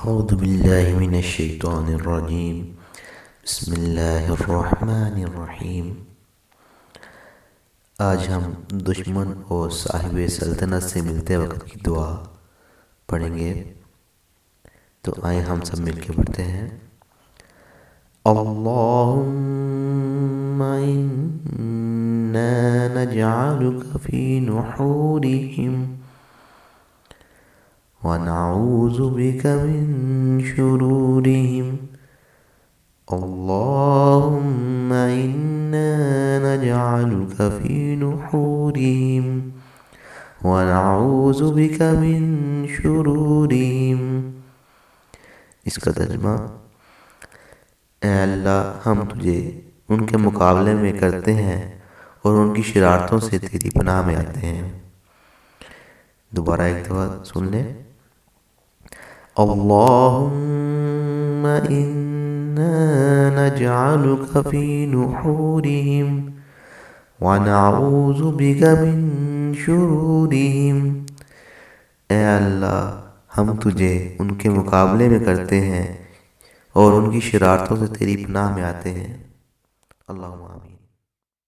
اعوذ باللہ من الشیطان الرجیم بسم اللہ الرحمن الرحیم۔ آج ہم دشمن اور صاحب سلطنت سے ملتے وقت کی دعا پڑھیں گے، تو آئیں ہم سب مل کے پڑھتے ہیں۔ اللہم انا نجعلک فی نحورہم ونعوذ بک من شرورہم۔ اللہم انا نجعلک فی نحورہم ونعوذ بک من شرورہم۔ اس کا ترجمہ: اے اللہ، ہم تجھے ان کے مقابلے میں کرتے ہیں اور ان کی شرارتوں سے تیری پناہ میں آتے ہیں۔ دوبارہ ایک دفعہ سن لیں۔ اللہم انا نجعلک فی نحورہم ونعوذ بک من شرورہم۔ اے اللہ، ہم تجھے ان کے مقابلے میں کرتے ہیں اور ان کی شرارتوں سے تیری پناہ میں آتے ہیں۔ اللہم آمین۔